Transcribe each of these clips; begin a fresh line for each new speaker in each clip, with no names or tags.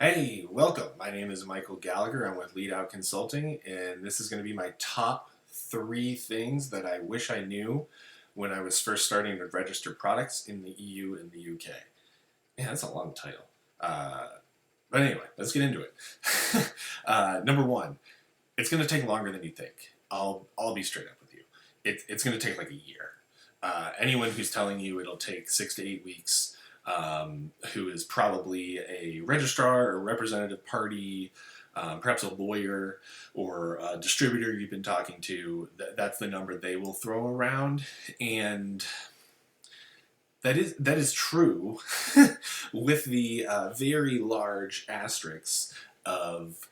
Hey, welcome. My name is Michael Gallagher. I'm with Lead Out Consulting, and this is going to be my top three things that I wish I knew when I was first starting to register products in the EU and the UK. Yeah, that's a long title. Uh, but anyway, let's get into it. Number one, it's going to take longer than you think. I'll be straight up with you. It's going to take like a year. Anyone who's telling you it'll take 6 to 8 weeks, who is probably a registrar or representative party, perhaps a lawyer or a distributor you've been talking to, that's the number they will throw around. And that is true with the very large asterisks of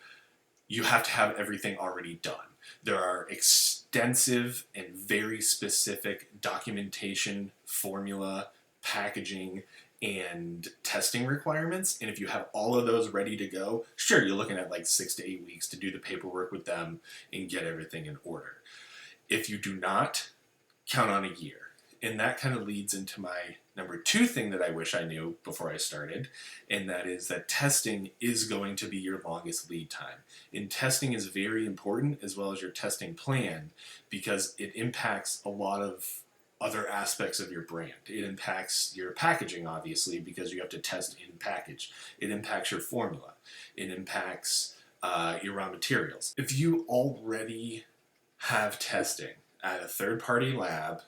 you have to have everything already done. There are extensive and very specific documentation, formula, packaging, and testing requirements. And if you have all of those ready to go, sure, you're looking at like 6 to 8 weeks to do the paperwork with them and get everything in order. If you do not, count on a year. And that kind of leads into my number two thing that I wish I knew before I started, and that is that testing is going to be your longest lead time. And testing is very important, as well as your testing plan, because it impacts a lot of other aspects of your brand. It impacts your packaging, obviously, because you have to test in package. It impacts your formula. It impacts your raw materials. If you already have testing at a third-party lab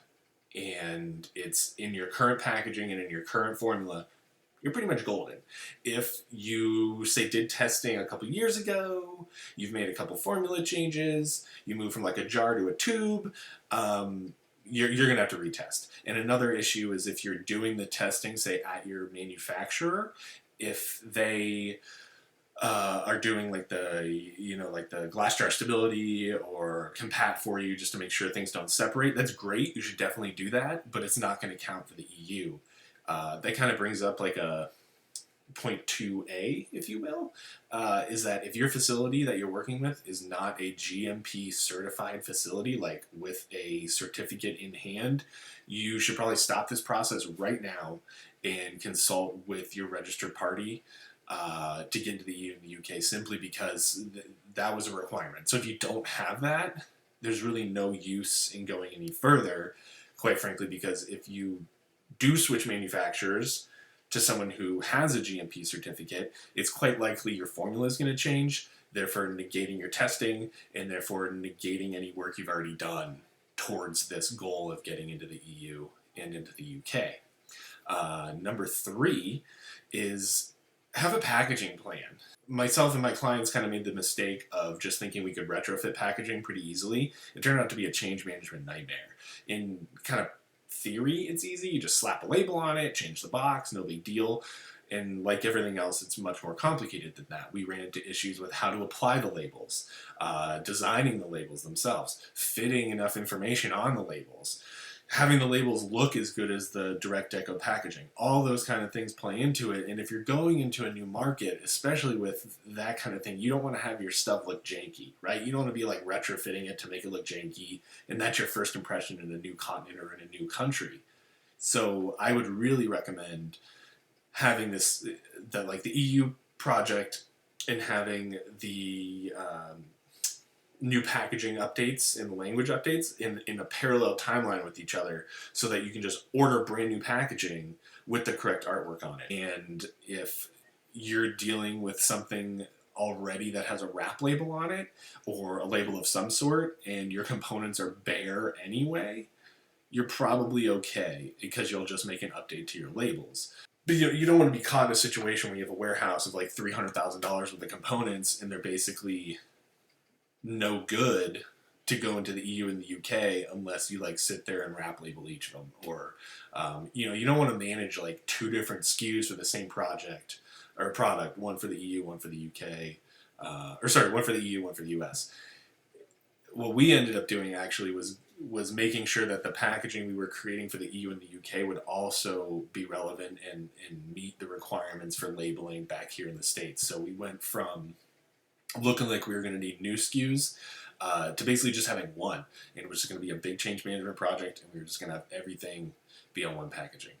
and it's in your current packaging and in your current formula, you're pretty much golden. If you, say, did testing a couple years ago, you've made a couple formula changes, you move from like a jar to a tube, you're going to have to retest. And another issue is if you're doing the testing, say, at your manufacturer, if they are doing like the glass jar stability or compat for you just to make sure things don't separate, that's great. You should definitely do that, but it's not going to count for the EU. That kind of brings up like a point 2A, if you will, is that if your facility that you're working with is not a GMP certified facility, like with a certificate in hand, you should probably stop this process right now and consult with your registered party to get into the EU and the UK, simply because that was a requirement. So if you don't have that, there's really no use in going any further, quite frankly, because if you do switch manufacturers to someone who has a GMP certificate, it's quite likely your formula is going to change, therefore negating your testing and therefore negating any work you've already done towards this goal of getting into the EU and into the UK. Number three is have a packaging plan. Myself and my clients kind of made the mistake of just thinking we could retrofit packaging pretty easily. It turned out to be a change management nightmare. In kind of theory, it's easy. You just slap a label on it, change the box, no big deal. And like everything else, it's much more complicated than that. We ran into issues with how to apply the labels, designing the labels themselves, fitting enough information on the labels, having the labels look as good as the direct deco packaging. All those kind of things play into it. And if you're going into a new market, especially with that kind of thing, you don't want to have your stuff look janky, right? You don't want to be like retrofitting it to make it look janky, and that's your first impression in a new continent or in a new country. So I would really recommend having the EU project, and having the new packaging updates and language updates in a parallel timeline with each other, so that you can just order brand new packaging with the correct artwork on it. And if you're dealing with something already that has a wrap label on it or a label of some sort and your components are bare anyway, you're probably okay, because you'll just make an update to your labels. But you don't want to be caught in a situation where you have a warehouse of like $300,000 worth of components and they're basically no good to go into the EU and the UK unless you like sit there and wrap label each of them. Or you don't want to manage like two different SKUs for the same project or product, one for the EU, one for the UK, one for the EU, one for the US. What we ended up doing actually was making sure that the packaging we were creating for the EU and the UK would also be relevant and meet the requirements for labeling back here in the States. So we went from looking like we were going to need new SKUs to basically just having one. And it was just going to be a big change management project, and we were just going to have everything be on one packaging.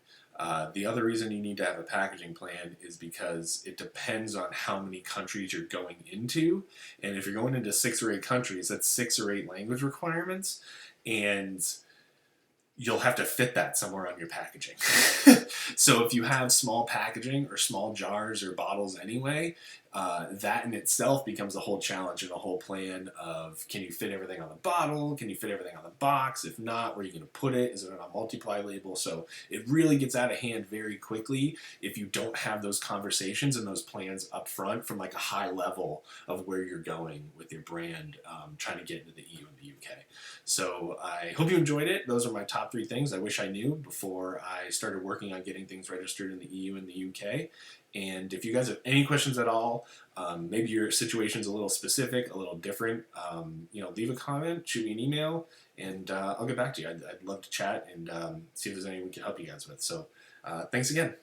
The other reason you need to have a packaging plan is because it depends on how many countries you're going into. And if you're going into 6 or 8 countries, that's 6 or 8 language requirements. And you'll have to fit that somewhere on your packaging. So if you have small packaging or small jars or bottles anyway, that in itself becomes a whole challenge and a whole plan of, can you fit everything on the bottle? Can you fit everything on the box? If not, where are you going to put it? Is it on a multiply label? So it really gets out of hand very quickly if you don't have those conversations and those plans up front from like a high level of where you're going with your brand, trying to get into the EU and the UK. So I hope you enjoyed it. Those are my top 3 things I wish I knew before I started working on getting things registered in the EU and the UK. And if you guys have any questions at all, maybe your situation's a little specific, a little different, leave a comment, shoot me an email, and I'll get back to you. I'd love to chat and see if there's anything we can help you guys with. So thanks again.